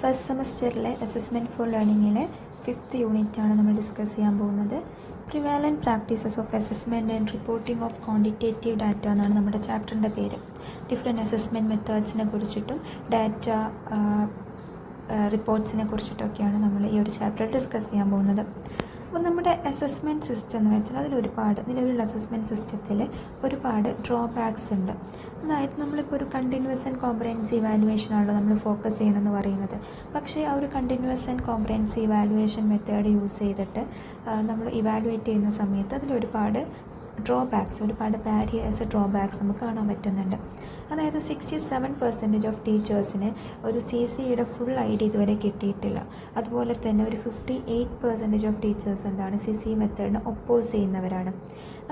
First സെമസ്റ്ററിലെ assessment four ലേണിങ്ങിലെ 5th യൂണിറ്റാണ് നമ്മൾ discuss ചെയ്യാൻ പോകുന്നത്. പ്രിവാലൻറ്റ് practices of assessment and reporting of quantitative data എന്നാണ് നമ്മുടെ ചാപ്റ്ററിൻ്റെ പേര്. ഡിഫറെൻറ്റ് അസസ്മെൻറ്റ് മെത്തേഡ്സിനെ കുറിച്ചിട്ടും ഡാറ്റ റിപ്പോർട്ട്സിനെ കുറിച്ചിട്ടൊക്കെയാണ് നമ്മൾ ഈ ഒരു ചാപ്റ്ററിൽ ഡിസ്കസ് ചെയ്യാൻ പോകുന്നത്. അപ്പോൾ നമ്മുടെ അസസ്മെൻറ്റ് സിസ്റ്റം എന്ന് വെച്ചാൽ നിലവിലുള്ള അസസ്മെൻറ്റ് സിസ്റ്റത്തിൽ ഒരുപാട് ഡ്രോബാക്സ് ഉണ്ട്. അതായത് നമ്മളിപ്പോൾ ഒരു കണ്ടിന്യൂസ് ആൻഡ് കോംപ്രഹെൻസീവ് ഇവാലുവേഷനാണല്ലോ നമ്മൾ ഫോക്കസ് ചെയ്യണമെന്ന് പറയുന്നത്. പക്ഷേ ആ ഒരു continuous and comprehensive evaluation method use ചെയ്തിട്ട് നമ്മൾ ഇവാലുവേറ്റ് ചെയ്യുന്ന സമയത്ത് അതിലൊരുപാട് ഒരുപാട് ബാരിയേഴ്സ് ഡ്രോബാക്സ് നമുക്ക് കാണാൻ പറ്റുന്നുണ്ട്. അതായത് 67% ഓഫ് ടീച്ചേഴ്സിന് ഒരു CCEയുടെ ഫുൾ ID ഇതുവരെ കിട്ടിയിട്ടില്ല. അതുപോലെ തന്നെ ഒരു 58% ഓഫ് ടീച്ചേഴ്സ് CCE മെത്തേഡിനെ ഒപ്പോസ് ചെയ്യുന്നവരാണ്.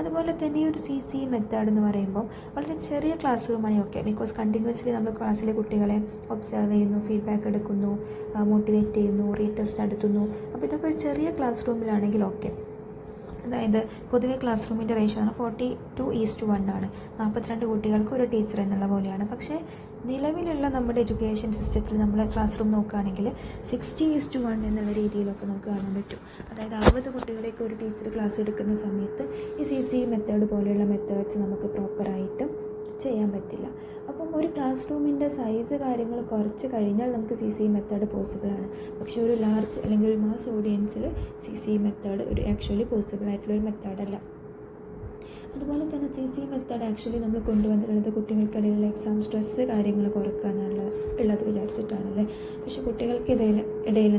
അതുപോലെ തന്നെ ഈ ഒരു CCE മെത്തേഡ് എന്ന് പറയുമ്പോൾ വളരെ ചെറിയ ക്ലാസ് റൂമാണ് ഓക്കെ, ബിക്കോസ് കണ്ടിന്യൂസ്ലി നമ്മൾ ക്ലാസ്സിലെ കുട്ടികളെ ഒബ്സർവ് ചെയ്യുന്നു, ഫീഡ്ബാക്ക് എടുക്കുന്നു, മോട്ടിവേറ്റ് ചെയ്യുന്നു, റീടെസ്റ്റ് നടത്തുന്നു. അപ്പോൾ ഇതൊക്കെ ഒരു ചെറിയ ക്ലാസ് റൂമിലാണെങ്കിൽ ഓക്കെ. അതായത് പൊതുവെ ക്ലാസ് റൂമിൻ്റെ റേഷ്യോ 42:1 ആണ്. 42 കുട്ടികൾക്ക് ഒരു ടീച്ചർ എന്നുള്ള പോലെയാണ്. പക്ഷേ നിലവിലുള്ള നമ്മുടെ എഡ്യൂക്കേഷൻ സിസ്റ്റത്തിൽ നമ്മൾ ക്ലാസ് റൂം നോക്കുകയാണെങ്കിൽ 60:1 എന്നുള്ള രീതിയിലൊക്കെ നമുക്ക് കാണാൻ പറ്റും. അതായത് 60 കുട്ടികളേക്ക് ഒരു ടീച്ചർ ക്ലാസ് എടുക്കുന്ന സമയത്ത് ഈ CCE മെത്തേഡ് പോലെയുള്ള മെത്തേഡ്സ് നമുക്ക് പ്രോപ്പറായിട്ട് ചെയ്യാൻ പറ്റില്ല. അപ്പം ഒരു ക്ലാസ് റൂമിൻ്റെ സൈസ് കാര്യങ്ങൾ കുറച്ച് കഴിഞ്ഞാൽ നമുക്ക് CCE മെത്തേഡ് പോസിബിളാണ്. പക്ഷേ ഒരു ലാർജ് അല്ലെങ്കിൽ ഒരു മാസ് ഓഡിയൻസിൽ CCE മെത്തേഡ് ഒരു ആക്ച്വലി പോസിബിൾ ആയിട്ടുള്ളൊരു മെത്തേഡല്ല. അതുപോലെ തന്നെ CCE മെത്തേഡ് ആക്ച്വലി നമ്മൾ കൊണ്ടുവന്നിട്ടുള്ളത് കുട്ടികൾക്കിടയിലുള്ള എക്സാം സ്ട്രെസ്സ് കാര്യങ്ങൾ കുറക്കുക ഉള്ളത് വിചാരിച്ചിട്ടാണല്ലേ. പക്ഷേ കുട്ടികൾക്ക് ഇടയിൽ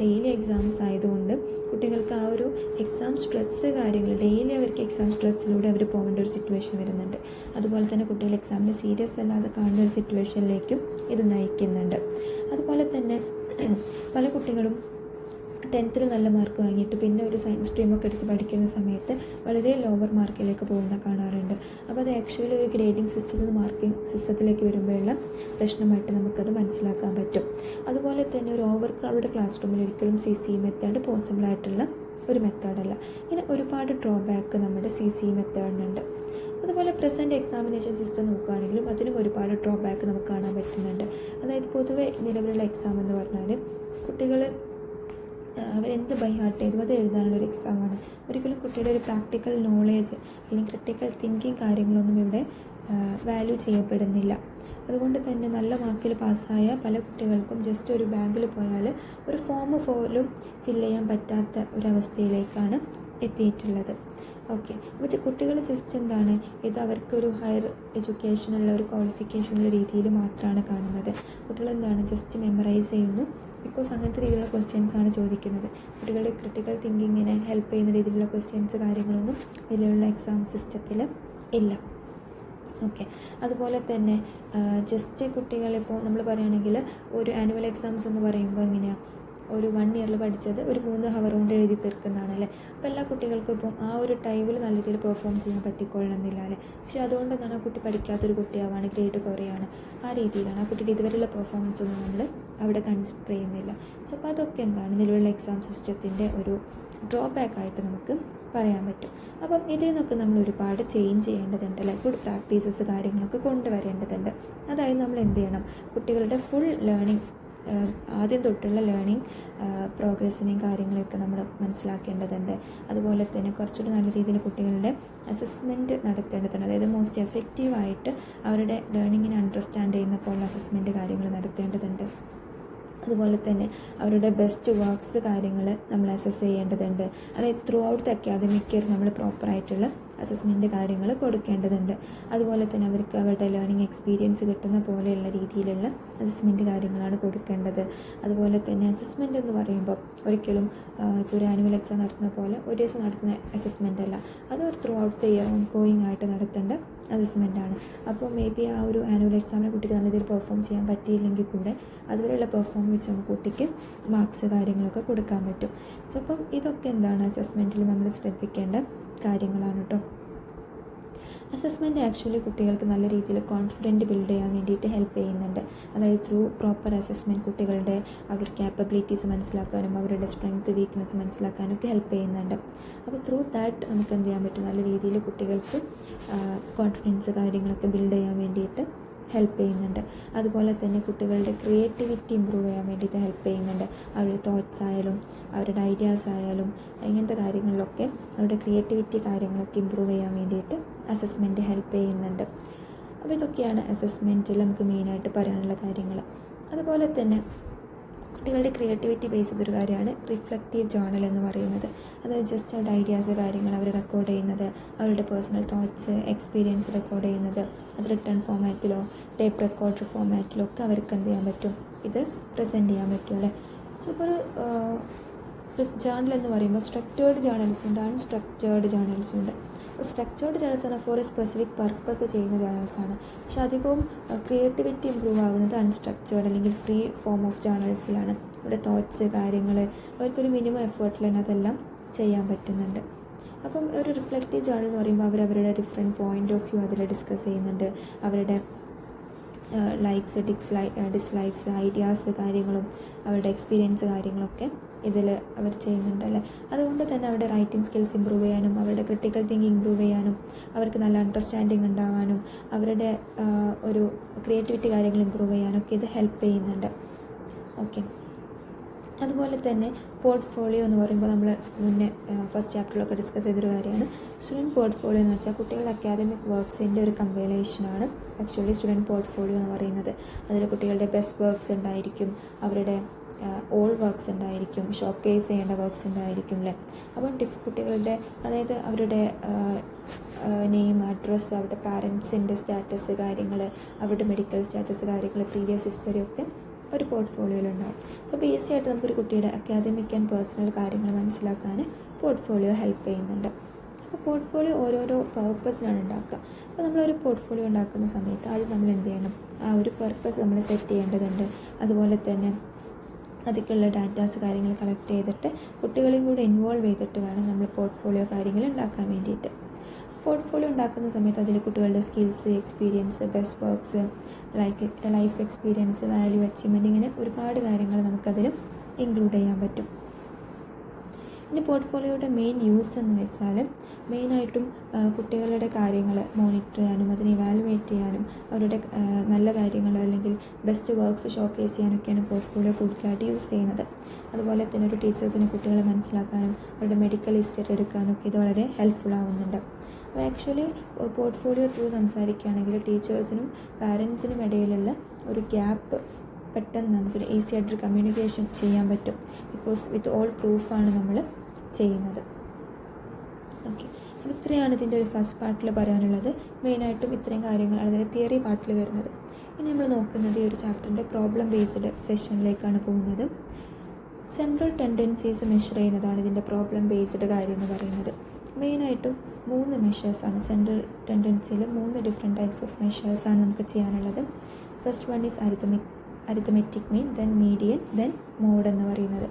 ഡെയിലി എക്സാംസ് ആയതുകൊണ്ട് കുട്ടികൾക്ക് ആ ഒരു എക്സാം സ്ട്രെസ്സ് കാര്യങ്ങൾ ഡെയിലി അവർക്ക് എക്സാം സ്ട്രെസ്സിലൂടെ അവർ പോകേണ്ട ഒരു സിറ്റുവേഷൻ വരുന്നുണ്ട്. അതുപോലെ തന്നെ കുട്ടികൾ എക്സാമിന് സീരിയസ് അല്ലാതെ കാണുന്ന ഒരു സിറ്റുവേഷനിലേക്കും ഇത് നയിക്കുന്നുണ്ട്. അതുപോലെ തന്നെ പല കുട്ടികളും 10th നല്ല മാർക്ക് വാങ്ങിയിട്ട് പിന്നെ ഒരു സയൻസ് സ്ട്രീമൊക്കെ എടുത്ത് പഠിക്കുന്ന സമയത്ത് വളരെ ലോവർ മാർക്കിലേക്ക് പോകുന്ന കാണാറുണ്ട്. അപ്പോൾ അത് ആക്ച്വലി ഒരു ഗ്രേഡിംഗ് സിസ്റ്റത്തിൽ നിന്ന് മാർക്കിംഗ് സിസ്റ്റത്തിലേക്ക് വരുമ്പോഴുള്ള പ്രശ്നമായിട്ട് നമുക്കത് മനസ്സിലാക്കാൻ പറ്റും. അതുപോലെ തന്നെ ഒരു ഓവർ ക്രൗഡ് ക്ലാസ് റൂമിൽ ഒരിക്കലും CCE മെത്തേഡ് പോസിബിൾ ആയിട്ടുള്ള ഒരു മെത്തേഡല്ല. ഇങ്ങനെ ഒരുപാട് ഡ്രോബാക്ക് നമ്മുടെ CCE മെത്തേഡിനുണ്ട്. അതുപോലെ പ്രസൻറ്റ് എക്സാമിനേഷൻ സിസ്റ്റം നോക്കുകയാണെങ്കിലും അതിനും ഒരുപാട് ഡ്രോബാക്ക് നമുക്ക് കാണാൻ പറ്റുന്നുണ്ട്. അതായത് പൊതുവെ നിലവിലുള്ള എക്സാം എന്ന് പറഞ്ഞാൽ കുട്ടികൾ അവരെന്ത് ബൈ ഹാർട്ട് ചെയ്തു അത് എഴുതാനുള്ളൊരു എക്സാമാണ്. ഒരിക്കലും കുട്ടിയുടെ ഒരു പ്രാക്ടിക്കൽ നോളേജ് അല്ലെങ്കിൽ ക്രിട്ടിക്കൽ തിങ്കിങ് കാര്യങ്ങളൊന്നും ഇവിടെ വാല്യൂ ചെയ്യപ്പെടുന്നില്ല. അതുകൊണ്ട് തന്നെ നല്ല മാർക്കിൽ പാസ്സായ പല കുട്ടികൾക്കും ജസ്റ്റ് ഒരു ബാങ്കിൽ പോയാൽ ഒരു ഫോം പോലും ഫില്ല് ചെയ്യാൻ പറ്റാത്ത ഒരവസ്ഥയിലേക്കാണ് എത്തിയിട്ടുള്ളത്. ഓക്കെ, അപ്പോൾ കുട്ടികൾ ജസ്റ്റ് ഇത് അവർക്കൊരു ഹയർ എഡ്യൂക്കേഷനുള്ള ഒരു ക്വാളിഫിക്കേഷനുള്ള രീതിയിൽ മാത്രമാണ് കാണുന്നത്. കുട്ടികൾ ജസ്റ്റ് മെമ്മറൈസ് ചെയ്യുന്നു, ബിക്കോസ് അങ്ങനത്തെ രീതിയിലുള്ള ക്വസ്റ്റ്യൻസാണ് ചോദിക്കുന്നത്. കുട്ടികളുടെ ക്രിട്ടിക്കൽ തിങ്കിങ്ങിനെ ഹെൽപ്പ് ചെയ്യുന്ന രീതിയിലുള്ള ക്വസ്റ്റ്യൻസ് കാര്യങ്ങളൊന്നും ഇതിലുള്ള എക്സാം സിസ്റ്റത്തിൽ ഇല്ല. ഓക്കെ, അതുപോലെ തന്നെ ജസ്റ്റ് കുട്ടികളിപ്പോൾ നമ്മൾ പറയുകയാണെങ്കിൽ ഒരു ആനുവൽ എക്സാംസ് എന്ന് പറയുമ്പോൾ എങ്ങനെയാണ് ഒരു 1 ഇയറിൽ പഠിച്ചത് ഒരു 3 hour കൊണ്ട് എഴുതി തീർക്കുന്നതാണ് അല്ലേ. അപ്പോൾ എല്ലാ കുട്ടികൾക്കും ഇപ്പം ആ ഒരു ടൈമിൽ നല്ല രീതിയിൽ പെർഫോം ചെയ്യാൻ പറ്റിക്കൊള്ളണമെന്നില്ല അല്ലേ. പക്ഷേ അതുകൊണ്ട് ആ കുട്ടി പഠിക്കാത്തൊരു കുട്ടിയാവാണ്, ഗ്രേഡ് കുറയാണ്, ആ രീതിയിലാണ് ആ കുട്ടിയുടെ ഇതുവരെയുള്ള പെർഫോമൻസ് ഒന്നും നമ്മൾ അവിടെ കൺസിഡർ ചെയ്യുന്നില്ല. സോ അപ്പോൾ അതൊക്കെ നിലവിലുള്ള എക്സാം സിസ്റ്റത്തിൻ്റെ ഒരു ഡ്രോബാക്ക് ആയിട്ട് നമുക്ക് പറയാൻ പറ്റും. അപ്പം ഇതിൽ നിന്നൊക്കെ നമ്മൾ ഒരുപാട് ചേഞ്ച് ചെയ്യേണ്ടതുണ്ട്, ഗുഡ് പ്രാക്ടീസസ് കാര്യങ്ങളൊക്കെ കൊണ്ടുവരേണ്ടതുണ്ട്. അതായത് നമ്മൾ എന്ത് ചെയ്യണം, കുട്ടികളുടെ ഫുൾ ലേണിംഗ് ആദ്യം തൊട്ടുള്ള ലേണിംഗ് പ്രോഗ്രസ്സിനെയും കാര്യങ്ങളൊക്കെ നമ്മൾ മനസ്സിലാക്കേണ്ടതുണ്ട്. അതുപോലെ തന്നെ കുറച്ചുകൂടി നല്ല രീതിയിൽ കുട്ടികളുടെ അസസ്മെൻറ്റ് നടത്തേണ്ടതുണ്ട്. അതായത് മോസ്റ്റ് എഫക്റ്റീവായിട്ട് അവരുടെ ലേണിങ്ങിനെ അണ്ടർസ്റ്റാൻഡ് ചെയ്യുന്ന പോലുള്ള അസസ്മെൻറ്റ് കാര്യങ്ങൾ നടത്തേണ്ടതുണ്ട്. അതുപോലെ തന്നെ അവരുടെ ബെസ്റ്റ് വർക്ക്സ് കാര്യങ്ങൾ നമ്മൾ അസസ് ചെയ്യേണ്ടതുണ്ട്. അതായത് through out the academic year നമ്മൾ പ്രോപ്പറായിട്ടുള്ള അസസ്മെൻറ്റ് കാര്യങ്ങൾ കൊടുക്കേണ്ടതുണ്ട്. അതുപോലെ തന്നെ അവർക്ക് അവരുടെ ലേണിംഗ് എക്സ്പീരിയൻസ് കിട്ടുന്ന പോലെയുള്ള രീതിയിലുള്ള അസസ്മെൻറ്റ് കാര്യങ്ങളാണ് കൊടുക്കേണ്ടത്. അതുപോലെ തന്നെ അസസ്മെൻറ്റ് എന്ന് പറയുമ്പോൾ ഒരിക്കലും ഇപ്പോൾ ഒരു ആനുവൽ എക്സാം നടത്തുന്ന പോലെ ഒരു ദിവസം നടത്തുന്ന അസസ്മെൻ്റ് അല്ല, അത് ഒരു through out the year on going ആയിട്ട് നടത്തേണ്ട അസസ്മെൻ്റാണ്. അപ്പോൾ മേ ബി ആ ഒരു ആനുവൽ എക്സാമിനെ കുട്ടിക്ക് നല്ല രീതിയിൽ പെർഫോം ചെയ്യാൻ പറ്റിയില്ലെങ്കിൽ കൂടെ അതുവരെയുള്ള പെർഫോം വെച്ച് നമുക്ക് കുട്ടിക്ക് മാർക്സ് കാര്യങ്ങളൊക്കെ കൊടുക്കാൻ പറ്റും. സോ അപ്പം ഇതൊക്കെ അസസ്മെൻറ്റിൽ നമ്മൾ ശ്രദ്ധിക്കേണ്ട കാര്യങ്ങളാണ് കേട്ടോ. അസസ്മെൻറ്റ് ആക്ച്വലി കുട്ടികൾക്ക് നല്ല രീതിയിൽ കോൺഫിഡൻറ്റ് ബിൽഡ് ചെയ്യാൻ വേണ്ടിയിട്ട് ഹെൽപ്പ് ചെയ്യുന്നുണ്ട്. അതായത് ത്രൂ പ്രോപ്പർ അസസ്മെൻറ്റ് കുട്ടികളുടെ അവരുടെ ക്യാപ്പബിലിറ്റീസ് മനസ്സിലാക്കാനും അവരുടെ സ്ട്രെങ്ത് വീക്ക്നെസ് മനസ്സിലാക്കാനും ഒക്കെ ഹെൽപ്പ് ചെയ്യുന്നുണ്ട്. അപ്പോൾ ത്രൂ ദാറ്റ് നമുക്ക് എന്ത് ചെയ്യാൻ പറ്റും, നല്ല രീതിയിൽ കുട്ടികൾക്ക് കോൺഫിഡൻസ് കാര്യങ്ങളൊക്കെ ബിൽഡ് ചെയ്യാൻ വേണ്ടിയിട്ട് ഹെൽപ്പ് ചെയ്യുന്നുണ്ട്. അതുപോലെ തന്നെ കുട്ടികളുടെ ക്രിയേറ്റിവിറ്റി ഇമ്പ്രൂവ് ചെയ്യാൻ വേണ്ടിയിട്ട് ഹെൽപ്പ് ചെയ്യുന്നുണ്ട്. അവരുടെ തോട്ട്സ് ആയാലും അവരുടെ ഐഡിയാസ് ആയാലും ഇങ്ങനത്തെ കാര്യങ്ങളിലൊക്കെ അവരുടെ ക്രിയേറ്റിവിറ്റി കാര്യങ്ങളൊക്കെ ഇമ്പ്രൂവ് ചെയ്യാൻ വേണ്ടിയിട്ട് അസസ്മെൻറ്റ് ഹെൽപ്പ് ചെയ്യുന്നുണ്ട്. അപ്പോൾ ഇതൊക്കെയാണ് അസസ്മെൻറ്റിൽ നമുക്ക് മെയിനായിട്ട് പറയാനുള്ള കാര്യങ്ങൾ. അതുപോലെ തന്നെ കുട്ടികളുടെ ക്രിയേറ്റിവിറ്റി ബേസ് ചെയ്തൊരു കാര്യമാണ് റിഫ്ലക്റ്റീവ് ജേർണൽ എന്ന് പറയുന്നത്. അതായത് ജസ്റ്റ് അവരുടെ ഐഡിയാസ് കാര്യങ്ങൾ അവർ റെക്കോർഡ് ചെയ്യുന്നത്, അവരുടെ പേഴ്സണൽ തോട്ട്സ് എക്സ്പീരിയൻസ് റെക്കോർഡ് ചെയ്യുന്നത്, അത് റിട്ടേൺ ഫോമാറ്റിലോ ടേപ്പ് റെക്കോർഡർ ഫോമാറ്റിലോ ഒക്കെ അവർക്ക് എന്ത് ചെയ്യാൻ പറ്റും, ഇത് പ്രസൻറ്റ് ചെയ്യാൻ പറ്റും അല്ലേ. സോ ഇപ്പോൾ ഒരു ജേർണൽ എന്ന് പറയുമ്പോൾ സ്ട്രക്ചേർഡ് ജേർണൽസും ഉണ്ട്, അൺസ്ട്രക്ചേർഡ് ജേർണൽസും ഉണ്ട്. സ്ട്രക്ചേർഡ് ജേർണൽസ് ആണ് ഫോർ എ സ്പെസിഫിക് പർപ്പസ് ചെയ്യുന്ന ജേർണൽസാണ്. പക്ഷെ അധികവും ക്രിയേറ്റിവിറ്റി ഇമ്പ്രൂവ് ആകുന്നത് അൺസ്ട്രക്ചേർഡ് അല്ലെങ്കിൽ ഫ്രീ ഫോം ഓഫ് ജേർണൽസിലാണ്. ഇവിടെ തോട്ട്സ് കാര്യങ്ങൾ അവർക്കൊരു മിനിമം എഫേർട്ടിൽ തന്നെ അതെല്ലാം ചെയ്യാൻ പറ്റുന്നുണ്ട്. അപ്പം ഒരു റിഫ്ലക്റ്റീവ് ജേർണൽ എന്ന് പറയുമ്പോൾ അവരുടെ ഡിഫറെൻറ്റ് പോയിൻ്റ് ഓഫ് വ്യൂ അതിൽ ഡിസ്കസ് ചെയ്യുന്നുണ്ട്. അവരുടെ ലൈക്സ് ഡിസ്ലൈക്സ് ഐഡിയാസ് കാര്യങ്ങളും അവരുടെ എക്സ്പീരിയൻസ് കാര്യങ്ങളൊക്കെ ഇതിൽ അവർ ചെയ്യുന്നുണ്ട് അല്ലേ. അതുകൊണ്ട് തന്നെ അവരുടെ റൈറ്റിംഗ് സ്കിൽസ് ഇമ്പ്രൂവ് ചെയ്യാനും അവരുടെ ക്രിട്ടിക്കൽ തിങ്കിങ് ഇമ്പ്രൂവ് ചെയ്യാനും അവർക്ക് നല്ല അണ്ടർസ്റ്റാൻഡിങ് ഉണ്ടാവാനും അവരുടെ ഒരു ക്രിയേറ്റിവിറ്റി കാര്യങ്ങൾ ഇമ്പ്രൂവ് ചെയ്യാനൊക്കെ ഇത് ഹെൽപ്പ് ചെയ്യുന്നുണ്ട്. ഓക്കെ. അതുപോലെ തന്നെ പോർട്ട്ഫോളിയോ എന്ന് പറയുമ്പോൾ നമ്മൾ മുന്നേ ഫസ്റ്റ് ചാപ്റ്ററിലൊക്കെ ഡിസ്കസ് ചെയ്തൊരു കാര്യമാണ്. സ്റ്റുഡൻറ്റ് പോർട്ട്ഫോളിയോ എന്ന് വെച്ചാൽ കുട്ടികളുടെ അക്കാദമിക് വർക്ക്സിൻ്റെ ഒരു കമ്പൈലേഷനാണ് ആക്ച്വലി സ്റ്റുഡൻറ്റ് പോർട്ട്ഫോളിയോ എന്ന് പറയുന്നത്. അതിൽ കുട്ടികളുടെ ബെസ്റ്റ് വർക്ക്സ് ഉണ്ടായിരിക്കും, അവരുടെ ഓൾ വർക്ക്സ് ഉണ്ടായിരിക്കും, ഷോപ്പ് കേസ് ചെയ്യേണ്ട വർക്ക്സ് ഉണ്ടായിരിക്കും അല്ലേ. അപ്പം കുട്ടികളുടെ അതായത് അവരുടെ നെയിം, അഡ്രസ്സ്, അവരുടെ പാരൻസിൻ്റെ സ്റ്റാറ്റസ് കാര്യങ്ങൾ, അവരുടെ മെഡിക്കൽ സ്റ്റാറ്റസ് കാര്യങ്ങൾ, പ്രീവിയസ് ഹിസ്റ്ററി ഒക്കെ ഒരു പോർട്ട്ഫോളിയോയിലുണ്ടാവും. സോ ബേസി ആയിട്ട് നമുക്കൊരു കുട്ടിയുടെ അക്കാദമിക് ആൻഡ് പേഴ്സണൽ കാര്യങ്ങൾ മനസ്സിലാക്കാൻ പോർട്ട്ഫോളിയോ ഹെൽപ്പ് ചെയ്യുന്നുണ്ട്. അപ്പോൾ പോർട്ട്ഫോളിയോ ഓരോരോ പർപ്പസിനാണ് ഉണ്ടാക്കുക. അപ്പോൾ നമ്മളൊരു പോർട്ട്ഫോളിയോ ഉണ്ടാക്കുന്ന സമയത്ത് ആദ്യം നമ്മൾ എന്ത് ചെയ്യണം, ആ ഒരു പർപ്പസ് നമ്മൾ സെറ്റ് ചെയ്യേണ്ടതുണ്ട്. അതുപോലെ തന്നെ അതൊക്കെയുള്ള ഡാറ്റാസ് കാര്യങ്ങൾ കളക്ട് ചെയ്തിട്ട് കുട്ടികളെയും കൂടെ ഇൻവോൾവ് ചെയ്തിട്ട് വേണം നമ്മൾ പോർട്ട്ഫോളിയോ കാര്യങ്ങൾ ഉണ്ടാക്കാൻ വേണ്ടിയിട്ട്. പോർട്ട്ഫോളിയോ ഉണ്ടാക്കുന്ന സമയത്ത് അതിൽ കുട്ടികളുടെ skills, experience, best works, life experience, value achievement, ഇങ്ങനെ ഒരുപാട് കാര്യങ്ങൾ നമുക്കതിൽ ഇൻക്ലൂഡ് ചെയ്യാൻ പറ്റും. ഇനി പോർട്ട്ഫോളിയോയുടെ മെയിൻ യൂസ് എന്ന് വെച്ചാൽ മെയിനായിട്ടും കുട്ടികളുടെ കാര്യങ്ങൾ മോണിറ്റർ ചെയ്യാനും അതിനെ ഇവാലുവേറ്റ് ചെയ്യാനും അവരുടെ നല്ല കാര്യങ്ങൾ അല്ലെങ്കിൽ ബെസ്റ്റ് വർക്ക്സ് ഷോക്കേസ് ചെയ്യാനൊക്കെയാണ് പോർട്ട്ഫോളിയോ കൂടുതലായിട്ട് യൂസ് ചെയ്യുന്നത്. അതുപോലെ തന്നെ ഒരു ടീച്ചേഴ്സിന് കുട്ടികളെ മനസ്സിലാക്കാനും അവരുടെ മെഡിക്കൽ ഹിസ്റ്ററി എടുക്കാനും ഒക്കെ ഇത് വളരെ ഹെൽപ്ഫുൾ ആവുന്നുണ്ട്. അപ്പോൾ ആക്ച്വലി പോർട്ട്ഫോളിയോ ത്രൂ സംസാരിക്കുകയാണെങ്കിൽ ടീച്ചേഴ്സിനും പാരൻസിനും ഇടയിലുള്ള ഒരു ഗ്യാപ്പ് പെട്ടെന്ന് നമുക്കൊരു ഈസി ആയിട്ടൊരു കമ്മ്യൂണിക്കേഷൻ ചെയ്യാൻ പറ്റും. ബിക്കോസ് വിത്ത് ഓൾ പ്രൂഫാണ് നമ്മൾ ചെയ്യുന്നത്. ഓക്കെ. അപ്പോൾ ഇത്രയാണ് ഇതിൻ്റെ ഒരു ഫസ്റ്റ് പാർട്ടിൽ പറയാനുള്ളത്. മെയിനായിട്ടും ഇത്രയും കാര്യങ്ങളാണ് ഇതിൻ്റെ തിയറി പാർട്ടിൽ വരുന്നത്. ഇനി നമ്മൾ നോക്കുന്നത് ഈ ഒരു ചാപ്റ്ററിൻ്റെ പ്രോബ്ലം ബേസ്ഡ് സെഷനിലേക്കാണ് പോകുന്നത്. സെൻട്രൽ ടെൻഡൻസീസ് മെഷർ ചെയ്യുന്നതാണ് ഇതിൻ്റെ പ്രോബ്ലം ബേസ്ഡ് കാര്യം എന്ന് പറയുന്നത്. മെയിനായിട്ടും 3 മെഷേഴ്സാണ് സെൻട്രൽ ടെൻഡൻസിയിൽ. 3 ഡിഫറെൻറ്റ് ടൈപ്സ് ഓഫ് മെഷേഴ്സാണ് നമുക്ക് ചെയ്യാനുള്ളത്. First one is arithmetic mean, then median, then mode എന്ന് പറയുന്നത്.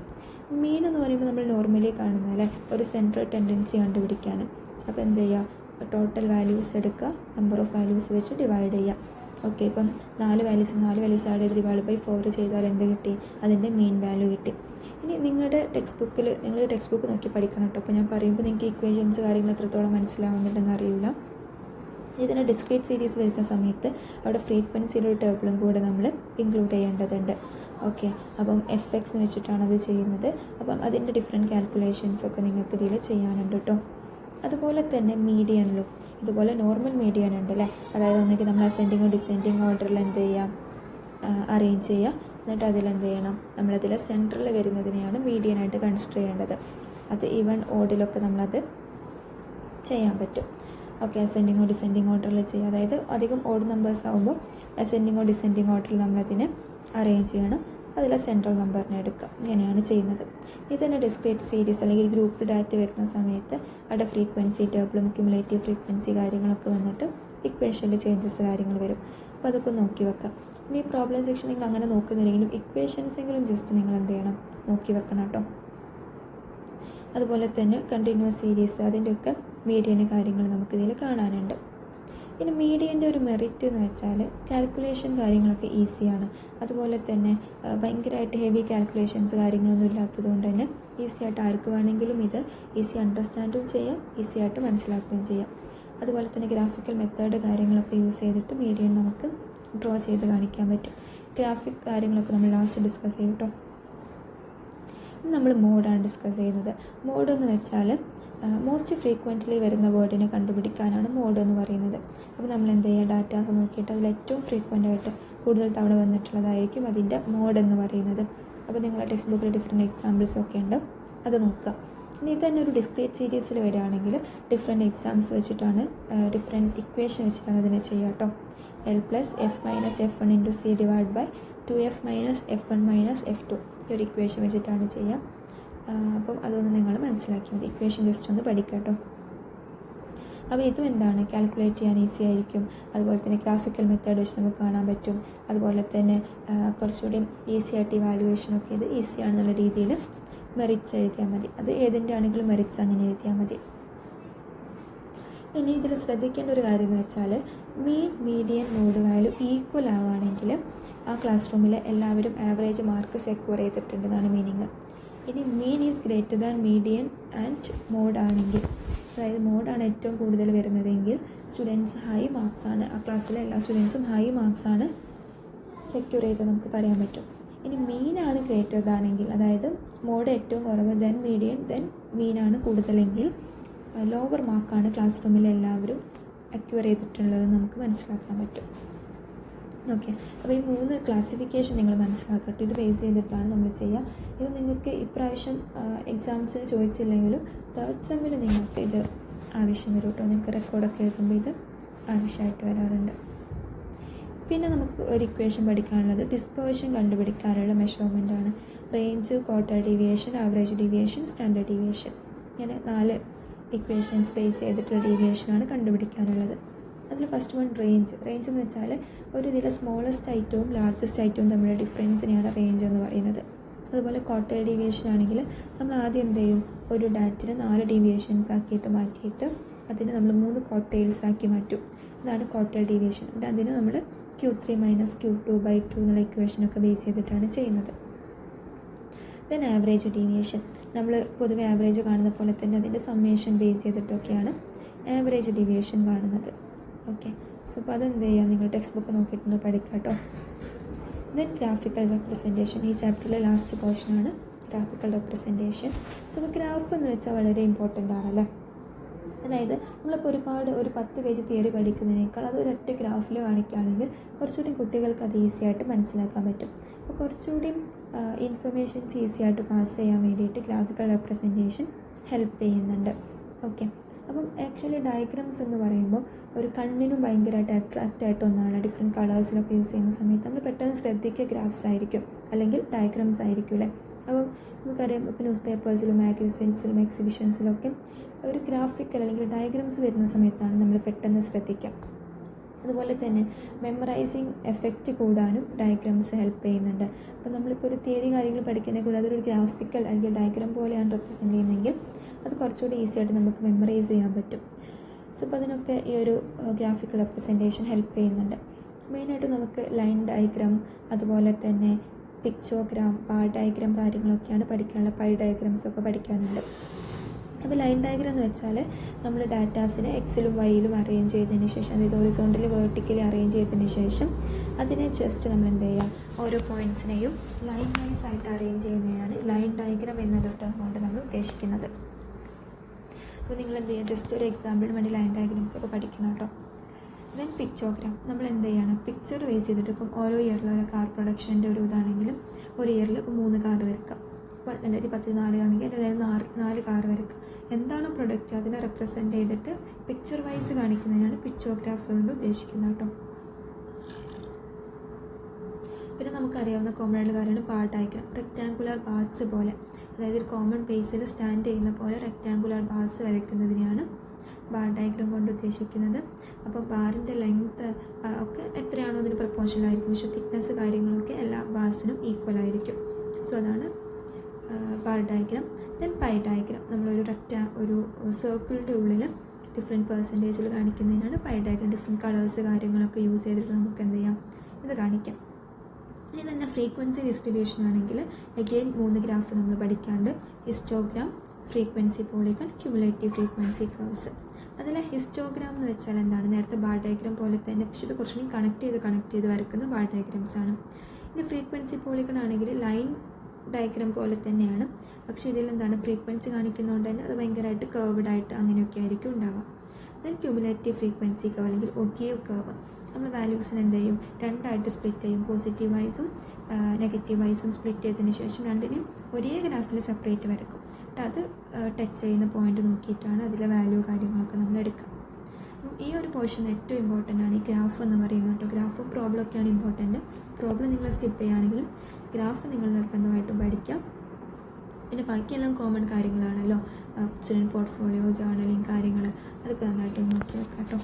മീൻ എന്ന് പറയുമ്പോൾ നമ്മൾ നോർമലി കാണുന്നത് അല്ലേ, ഒരു സെൻട്രൽ ടെൻഡൻസി കണ്ടുപിടിക്കാൻ. അപ്പോൾ എന്ത് ചെയ്യുക, ടോട്ടൽ വാല്യൂസ് എടുക്കുക, നമ്പർ ഓഫ് വാല്യൂസ് വെച്ച് ഡിവൈഡ് ചെയ്യുക. ഓക്കെ. ഇപ്പം 4 വാല്യൂസ് ആഡ് ചെയ്ത് ഡിവൈഡ് ബൈ 4 ചെയ്താൽ എന്ത് കിട്ടി, അതിൻ്റെ മീൻ വാല്യൂ കിട്ടി. ഇനി നിങ്ങളുടെ ടെക്സ്റ്റ് ബുക്ക് നോക്കി പഠിക്കണം കേട്ടോ. അപ്പോൾ ഞാൻ പറയുമ്പോൾ നിങ്ങൾക്ക് ഇക്വേഷൻസ് കാര്യങ്ങൾ എത്രത്തോളം മനസ്സിലാവുന്നുണ്ടെന്ന് അറിയില്ല. ഇതിൻ്റെ ഡിസ്ക്രീറ്റ് സീരീസ് വരുന്ന സമയത്ത് അവിടെ ഫ്രീക്വൻസിയുടെ ഒരു ടേബിളും കൂടെ നമ്മൾ ഇൻക്ലൂഡ് ചെയ്യേണ്ടതുണ്ട്. ഓക്കെ. അപ്പം FX വെച്ചിട്ടാണ് അത് ചെയ്യുന്നത്. അപ്പം അതിൻ്റെ ഡിഫറെൻറ്റ് കാൽക്കുലേഷൻസൊക്കെ നിങ്ങൾക്ക് ഇതിൽ ചെയ്യാനുണ്ട് കേട്ടോ. അതുപോലെ തന്നെ മീഡിയനിലും ഇതുപോലെ നോർമൽ മീഡിയൻ ഉണ്ട് അല്ലേ. അതായത് ഒന്നെങ്കിൽ നമ്മൾ അസെൻഡിങ്ങോ ഡിസെൻഡിങ് ഓർഡറിൽ എന്ത് ചെയ്യാം, അറേഞ്ച് ചെയ്യുക. എന്നിട്ട് അതിലെന്ത് ചെയ്യണം, നമ്മളതിൽ സെൻറ്ററിൽ വരുന്നതിനെയാണ് മീഡിയനായിട്ട് കൺസിഡർ ചെയ്യേണ്ടത്. അത് ഈവൺ ഓഡിലൊക്കെ നമ്മളത് ചെയ്യാൻ പറ്റും. ഓക്കെ. അസെൻഡിങ്ങോ ഡിസെൻഡിങ് ഓർഡറിൽ ചെയ്യുക. അതായത് അധികം ഓഡ് നമ്പേഴ്സ് ആകുമ്പോൾ അസെൻഡിങ്ങോ ഡിസെൻഡിങ് ഓർഡറിൽ നമ്മളതിനെ അറേഞ്ച് ചെയ്യണം. അതിൽ സെൻട്രൽ നമ്പറിനെ എടുക്കുക. ഇങ്ങനെയാണ് ചെയ്യുന്നത്. ഇതിൻ്റെ ഡിസ്ക്രീറ്റ് സീരീസ് അല്ലെങ്കിൽ ഗ്രൂപ്പ് ഡാറ്റ വരുന്ന സമയത്ത് അവിടെ ഫ്രീക്വൻസി ടേബിളും ക്യുമുലേറ്റീവ് ഫ്രീക്വൻസി കാര്യങ്ങളൊക്കെ വന്നിട്ട് ഇക്വേഷനിൽ ചേഞ്ചസ് കാര്യങ്ങൾ വരും. അപ്പോൾ അതൊക്കെ നോക്കി വെക്കാം. ഇനി പ്രോബ്ലം സെക്ഷൻ നിങ്ങൾ അങ്ങനെ നോക്കുന്നില്ലെങ്കിലും ഇക്വേഷൻസെങ്കിലും ജസ്റ്റ് നിങ്ങൾ എന്ത് ചെയ്യണം, നോക്കി വെക്കണം കേട്ടോ. അതുപോലെ തന്നെ കണ്ടിന്യൂസ് സീരീസ് അതിൻ്റെയൊക്കെ മീഡിയൻ്റെ കാര്യങ്ങൾ നമുക്കിതിൽ കാണാനുണ്ട്. പിന്നെ മീഡിയൻ്റെ ഒരു മെറിറ്റ് എന്ന് വെച്ചാൽ കാൽക്കുലേഷൻ കാര്യങ്ങളൊക്കെ ഈസിയാണ്. അതുപോലെ തന്നെ ഭയങ്കരമായിട്ട് ഹെവി കാൽക്കുലേഷൻസ് കാര്യങ്ങളൊന്നും ഇല്ലാത്തത് കൊണ്ട് തന്നെ ഈസി ആയിട്ട് ആർക്ക് വേണമെങ്കിലും ഇത് ഈസി അണ്ടർസ്റ്റാൻഡും ചെയ്യാം, ഈസി ആയിട്ട് മനസ്സിലാക്കുകയും ചെയ്യാം. അതുപോലെ തന്നെ ഗ്രാഫിക്കൽ മെത്തേഡ് കാര്യങ്ങളൊക്കെ യൂസ് ചെയ്തിട്ട് മീഡിയൻ നമുക്ക് ഡ്രോ ചെയ്ത് കാണിക്കാൻ പറ്റും. ഗ്രാഫിക് കാര്യങ്ങളൊക്കെ നമ്മൾ ലാസ്റ്റ് ഡിസ്കസ് ചെയ്യും കേട്ടോ. നമ്മൾ മോഡാണ് ഡിസ്കസ് ചെയ്യുന്നത്. മോഡ് എന്ന് വെച്ചാൽ മോസ്റ്റ് ഫ്രീക്വൻ്റ്ലി വരുന്ന വേർഡിനെ കണ്ടുപിടിക്കാനാണ് മോഡ് എന്ന് പറയുന്നത്. അപ്പോൾ നമ്മൾ എന്ത് ചെയ്യുക, ഡാറ്റ നോക്കിയിട്ട് അതിൽ ഏറ്റവും ഫ്രീക്വൻ്റ് ആയിട്ട് കൂടുതൽ തവണ വന്നിട്ടുള്ളതായിരിക്കും അതിൻ്റെ മോഡ് എന്ന് പറയുന്നത്. അപ്പോൾ നിങ്ങളുടെ ടെക്സ്റ്റ് ബുക്കിൽ ഡിഫറെൻറ്റ് എക്സാമ്പിൾസ് ഒക്കെ ഉണ്ട്, അത് നോക്കുക. ഇനി ഇത് തന്നെ ഒരു ഡിസ്ക്രീറ്റ് സീരീസിൽ വരികയാണെങ്കിൽ ഡിഫറെൻറ്റ് എക്സാംസ് വെച്ചിട്ടാണ് ഡിഫറെൻറ്റ് ഇക്വേഷൻ വെച്ചിട്ടാണ് അതിനെ ചെയ്യുക കേട്ടോ. L + F - F1 × C / 2F - F1 - F2 ഈ ഒരു ഇക്വേഷൻ വെച്ചിട്ടാണ് ചെയ്യുക. അപ്പം അതൊന്ന് നിങ്ങൾ മനസ്സിലാക്കി മതി. ഇക്വേഷൻ ജസ്റ്റ് ഒന്ന് പഠിക്കുക കേട്ടോ. അപ്പോൾ ഇതും എന്താണ്, കാൽക്കുലേറ്റ് ചെയ്യാൻ ഈസി ആയിരിക്കും. അതുപോലെ തന്നെ ഗ്രാഫിക്കൽ മെത്തേഡ് വെച്ച് നമുക്ക് കാണാൻ പറ്റും. അതുപോലെ തന്നെ കുറച്ചുകൂടി ഈസി ആയിട്ട് ഇവാലുവേഷനൊക്കെ ഇത് ഈസിയാണെന്നുള്ള രീതിയിൽ മെറിറ്റ്സ് എഴുതിയാൽ മതി. അത് ഏതിൻ്റെ ആണെങ്കിലും മെറിറ്റ്സ് അങ്ങനെ എഴുതിയാൽ മതി. ഇനി ഇതിൽ ശ്രദ്ധിക്കേണ്ട ഒരു കാര്യം എന്ന് വെച്ചാൽ mean, median, mode value equal ആവുകയാണെങ്കിൽ ആ ക്ലാസ് റൂമിൽ എല്ലാവരും ആവറേജ് മാർക്ക് സെക്യൂർ ചെയ്തിട്ടുണ്ടെന്നാണ് മീനിങ്. ഇനി mean is greater than median and mode ആണെങ്കിൽ, അതായത് മോഡാണ് ഏറ്റവും കൂടുതൽ വരുന്നതെങ്കിൽ സ്റ്റുഡൻസ് ഹൈ മാർക്സാണ്, ആ ക്ലാസ്സിലെ എല്ലാ സ്റ്റുഡൻസും ഹൈ മാർക്സാണ് സെക്യൂർ ചെയ്ത് നമുക്ക് പറയാൻ പറ്റും. ഇനി മീനാണ് ഗ്രേറ്റർ ദാനെങ്കിൽ, അതായത് മോഡ് ഏറ്റവും കുറവ്, ദെൻ മീഡിയൻ, ദെൻ മീനാണ് കൂടുതലെങ്കിൽ ലോവർ മാർക്കാണ് ക്ലാസ് റൂമിൽ എല്ലാവരും അക്വയർ ചെയ്തിട്ടുള്ളത് നമുക്ക് മനസ്സിലാക്കാൻ പറ്റും. ഓക്കെ, അപ്പോൾ ഈ 3 ക്ലാസിഫിക്കേഷൻ നിങ്ങൾ മനസ്സിലാക്കട്ടെ. ഇത് ബേസ് ചെയ്തിട്ടാണ് നമ്മൾ ചെയ്യുക. ഇത് നിങ്ങൾക്ക് ഇപ്രാവശ്യം എക്സാംസിന് ചോദിച്ചില്ലെങ്കിലും തേർഡ് സെമ്മിൽ നിങ്ങൾക്ക് ഇത് ആവശ്യം വരും കേട്ടോ. നിങ്ങൾക്ക് റെക്കോർഡൊക്കെ എഴുതുമ്പോൾ ഇത് ആവശ്യമായിട്ട് വരാറുണ്ട്. പിന്നെ നമുക്ക് ഒരു ഇക്വേഷൻ പഠിക്കാനുള്ളത് ഡിസ്പേർഷൻ കണ്ടുപിടിക്കാനുള്ള മെഷർമെൻ്റ് ആണ്. Range, quarter deviation, average deviation, standard deviation, ഇങ്ങനെ 4 ഇക്വേഷൻസ് ബേസ് ചെയ്തിട്ടുള്ള ഡീവിയേഷനാണ് കണ്ടുപിടിക്കാനുള്ളത്. അതിൽ ഫസ്റ്റ് വൺ റേഞ്ച്. റേഞ്ച് എന്ന് വെച്ചാൽ ഒരു ഇതിലെ സ്മോളസ്റ്റ് ഐറ്റവും ലാർജസ്റ്റ് ഐറ്റവും തമ്മിലുള്ള ഡിഫറൻസിനെയാണ് റേഞ്ച് എന്ന് പറയുന്നത്. അതുപോലെ ക്വാർട്ടർ ഡീവിയേഷൻ ആണെങ്കിൽ നമ്മൾ ആദ്യം എന്ത് ചെയ്യും, ഒരു ഡാറ്റിനെ 4 ഡീവിയേഷൻസ് ആക്കിയിട്ട് മാറ്റിയിട്ട് അതിനെ നമ്മൾ 3 ക്വാർട്ടേൽസ് ആക്കി മാറ്റും. ഇതാണ് ക്വാർട്ടർ ഡീവിയേഷൻ. അതിന് നമ്മൾ Q3 - Q2/2 എന്നുള്ള ഇക്വേഷനൊക്കെ ബേസ് ചെയ്തിട്ടാണ് ചെയ്യുന്നത്. Then average deviation. നമ്മൾ പൊതുവെ ആവറേജ് കാണുന്ന പോലെ തന്നെ അതിൻ്റെ സമ്മേഷൻ ബേസ് ചെയ്തിട്ടൊക്കെയാണ് ആവറേജ് ഡീവിയേഷൻ കാണുന്നത്. ഓക്കെ, സോ അപ്പോൾ അതെന്ത് ചെയ്യുക, നിങ്ങൾ ടെക്സ്റ്റ് ബുക്ക് നോക്കിയിട്ടൊന്ന് പഠിക്കുക കേട്ടോ. Then graphical representation. ഈ ചാപ്റ്ററിലെ ലാസ്റ്റ് പോർഷനാണ് ഗ്രാഫിക്കൽ റെപ്രസെൻറ്റേഷൻ. സോ അപ്പോൾ ഗ്രാഫ് എന്ന് വെച്ചാൽ വളരെ ഇമ്പോർട്ടൻ്റ് ആണല്ലേ. അതായത് നമ്മളിപ്പോൾ ഒരു 10 പേജ് തിയറി പഠിക്കുന്നതിനേക്കാൾ അത് ഒരൊറ്റ ഗ്രാഫിൽ കാണിക്കുകയാണെങ്കിൽ കുറച്ചുകൂടി കുട്ടികൾക്ക് അത് ഈസി ആയിട്ട് മനസ്സിലാക്കാൻ പറ്റും. അപ്പോൾ കുറച്ചുകൂടി ഇൻഫർമേഷൻസ് ഈസി ആയിട്ട് പാസ് ചെയ്യാൻ വേണ്ടിയിട്ട് ഗ്രാഫിക്കൽ റെപ്രസെൻറ്റേഷൻ ഹെൽപ്പ് ചെയ്യുന്നുണ്ട്. ഓക്കെ, അപ്പം ആക്ച്വലി ഡയഗ്രാംസ് എന്ന് പറയുമ്പോൾ ഒരു കണ്ണിനും ഭയങ്കരമായിട്ട് അട്രാക്റ്റ് ആയിട്ട് ഒന്നാണ്. ഡിഫറെൻറ്റ് കളേഴ്സിലൊക്കെ യൂസ് ചെയ്യുന്ന സമയത്ത് നമ്മൾ പെട്ടെന്ന് ശ്രദ്ധിക്കുക ഗ്രാഫ്സ് ആയിരിക്കും, അല്ലെങ്കിൽ ഡയഗ്രാംസ് ആയിരിക്കും അല്ലേ. അപ്പം നമുക്കറിയാം, ഇപ്പോൾ ന്യൂസ് പേപ്പേഴ്സിലും മാഗസിൻസിലും എക്സിബിഷൻസിലൊക്കെ ഒരു ഗ്രാഫിക്കൽ അല്ലെങ്കിൽ ഡയഗ്രാംസ് വരുന്ന സമയത്താണ് നമ്മൾ പെട്ടെന്ന് ശ്രദ്ധിക്കുക. അതുപോലെ തന്നെ മെമ്മറൈസിങ് എഫക്റ്റ് കൂടാനും ഡയഗ്രാംസ് ഹെൽപ്പ് ചെയ്യുന്നുണ്ട്. അപ്പോൾ നമ്മളിപ്പോൾ ഒരു തിയറി കാര്യങ്ങൾ പഠിക്കുന്നതിൽ കൂടാതെ അതൊരു ഗ്രാഫിക്കൽ അല്ലെങ്കിൽ ഡയഗ്രാം പോലെയാണ് റെപ്രസെൻറ്റ് ചെയ്യുന്നതെങ്കിൽ അത് കുറച്ചുകൂടി ഈസി ആയിട്ട് നമുക്ക് മെമ്മറൈസ് ചെയ്യാൻ പറ്റും. സോ അപ്പോൾ അതിനൊക്കെ ഈ ഒരു ഗ്രാഫിക്കൽ റെപ്രസെൻറ്റേഷൻ ഹെൽപ്പ് ചെയ്യുന്നുണ്ട്. മെയിനായിട്ട് നമുക്ക് ലൈൻ ഡയഗ്രാം, അതുപോലെ തന്നെ പിക്ചോഗ്രാം, ബാർ ഡയഗ്രാം കാര്യങ്ങളൊക്കെയാണ് പഠിക്കാനുള്ള. പൈ ഡയഗ്രാംസൊക്കെ പഠിക്കാനുണ്ട്. അപ്പോൾ ലൈൻ ഡയഗ്രാം എന്ന് വെച്ചാൽ നമ്മൾ ഡാറ്റാസിനെ എക്സിലും വൈയിലും അറേഞ്ച് ചെയ്തതിന് ശേഷം, അതായത് ഹൊറിസോണ്ടലി വെർട്ടിക്കലി അറേഞ്ച് ചെയ്തതിന് ശേഷം അതിനെ ജസ്റ്റ് നമ്മൾ എന്ത് ചെയ്യുക, ഓരോ പോയിൻറ്റ്സിനെയും ലൈൻ വൈസ് ആയിട്ട് അറേഞ്ച് ചെയ്യുന്നതാണ് ലൈൻ ഡയഗ്രാം എന്നൊരു ടേം കൊണ്ട് നമ്മൾ ഉദ്ദേശിക്കുന്നത്. അപ്പോൾ നിങ്ങൾ എന്ത് ചെയ്യുക, ജസ്റ്റ് ഒരു എക്സാമ്പിളിന് വേണ്ടി ലൈൻ ഡയഗ്രാംസ് ഒക്കെ പഠിക്കണം കേട്ടോ. ദെൻ പിക്ചോഗ്രാം. നമ്മൾ എന്ത് ചെയ്യണം, പിക്ചർ ബേസ് ചെയ്തിട്ട് ഇപ്പം ഓരോ ഇയറിലും ഒരു കാർ പ്രൊഡക്ഷൻ്റെ ഒരു ഇതാണെങ്കിലും ഒരു ഇയറിൽ ഇപ്പോൾ 3 കാർ വരയ്ക്കാം. ഇപ്പോൾ 2014 ആണെങ്കിൽ അതിൽ 4 കാർ വരയ്ക്കാം. എന്താണ് പ്രൊഡക്റ്റ് അതിനെ റെപ്രസെൻറ്റ് ചെയ്തിട്ട് പിക്ചർ വൈസ് കാണിക്കുന്നതിനാണ് പിക്ചോഗ്രാഫ് കൊണ്ട് ഉദ്ദേശിക്കുന്നത് കേട്ടോ. പിന്നെ നമുക്കറിയാവുന്ന കോമൺ ആയിട്ടുള്ള കാര്യമാണ് ബാർ ഡയഗ്രാം. റെക്റ്റാങ്കുലർ ബാർസ് പോലെ, അതായത് ഒരു കോമൺ ബേസിൽ സ്റ്റാൻഡ് ചെയ്യുന്ന പോലെ റെക്റ്റാങ്കുലർ ബാർസ് വരയ്ക്കുന്നതിനെയാണ് ബാർ ഡയഗ്രാം കൊണ്ട് ഉദ്ദേശിക്കുന്നത്. അപ്പോൾ ബാറിൻ്റെ ലെങ്ത്ത് ഒക്കെ എത്രയാണോ അതിന് പ്രപ്പോർഷണൽ ആയിരിക്കും. പക്ഷേ തിക്നെസ് കാര്യങ്ങളൊക്കെ എല്ലാ ബാർസിനും ഈക്വൽ ആയിരിക്കും. സോ അതാണ് bar diagram. Then pie diagram. നമ്മളൊരു ഒരു സർക്കിളിൻ്റെ ഉള്ളിൽ ഡിഫറെൻറ്റ് പെർസെൻറ്റേജിൽ കാണിക്കുന്നതിനാണ് പൈ ഡയഗ്രാം. ഡിഫറെൻറ്റ് കളേഴ്സ് കാര്യങ്ങളൊക്കെ യൂസ് ചെയ്തിട്ട് നമുക്ക് എന്ത് ചെയ്യാം, ഇത് കാണിക്കാം. ഇനി തന്നെ ഫ്രീക്വൻസി ഡിസ്ട്രിബ്യൂഷൻ ആണെങ്കിൽ അഗെയിൻ 3 ഗ്രാഫ് നമ്മൾ പഠിക്കാണ്ട്. Histogram, frequency polygon, cumulative frequency curves. അതിലെ ഹിസ്റ്റോഗ്രാം എന്ന് വെച്ചാൽ എന്താണ്, നേരത്തെ ബാർ ഡയഗ്രാം പോലെ തന്നെ, പക്ഷേ ഇത് കുറച്ചും കണക്ട് ചെയ്ത് വരക്കുന്ന ബാർ ഡയഗ്രാംസ് ആണ്. ഇനി ഫ്രീക്വൻസി പോളിഗൺ ആണെങ്കിൽ ലൈൻ ഡയഗ്രാം പോലെ തന്നെയാണ്, പക്ഷേ ഇതിൽ എന്താണ് ഫ്രീക്വൻസി കാണിക്കുന്നതുകൊണ്ട് തന്നെ അത് ഭയങ്കരമായിട്ട് കേർവ്ഡ് ആയിട്ട് അങ്ങനെയൊക്കെ ആയിരിക്കും ഉണ്ടാവുക. ദെൻ ക്യുമുലേറ്റീവ് ഫ്രീക്വൻസി കർവ് അല്ലെങ്കിൽ ഒഗീവ് കർവ്, നമ്മൾ വാല്യൂസിന് എന്ത് ചെയ്യും, രണ്ടായിട്ട് സ്പ്ലിറ്റ് ചെയ്യും. പോസിറ്റീവ് വൈസും നെഗറ്റീവ് വൈസും സ്പ്ലിറ്റ് ചെയ്തതിന് ശേഷം രണ്ടിനെയും ഒരേ ഗ്രാഫിൽ സെപ്പറേറ്റ് വരക്കും. എന്നിട്ട് അത് ടച്ച് ചെയ്യുന്ന പോയിന്റ് നോക്കിയിട്ടാണ് അതിലെ വാല്യൂ കാര്യങ്ങളൊക്കെ നമ്മൾ എടുക്കുക. ഈ ഒരു പോർഷൻ ഏറ്റവും ഇമ്പോർട്ടൻ്റ് ആണ്, ഈ ഗ്രാഫ് എന്ന് പറയുന്നത് കേട്ടോ. ഗ്രാഫും പ്രോബ്ലം ഒക്കെയാണ് ഇമ്പോർട്ടൻറ്റ്. പ്രോബ്ലം നിങ്ങൾ സ്കിപ്പ് ചെയ്യുകയാണെങ്കിലും ഗ്രാഫ് നിങ്ങൾ നിർബന്ധമായിട്ടും പഠിക്കാം. പിന്നെ ബാക്കിയെല്ലാം കോമൺ കാര്യങ്ങളാണല്ലോ, സ്റ്റുഡൻറ്റ് പോർട്ട്ഫോളിയോ, ജേർണലിങ് കാര്യങ്ങൾ, അതൊക്കെ നന്നായിട്ട് നോക്കി വെക്കാം കേട്ടോ.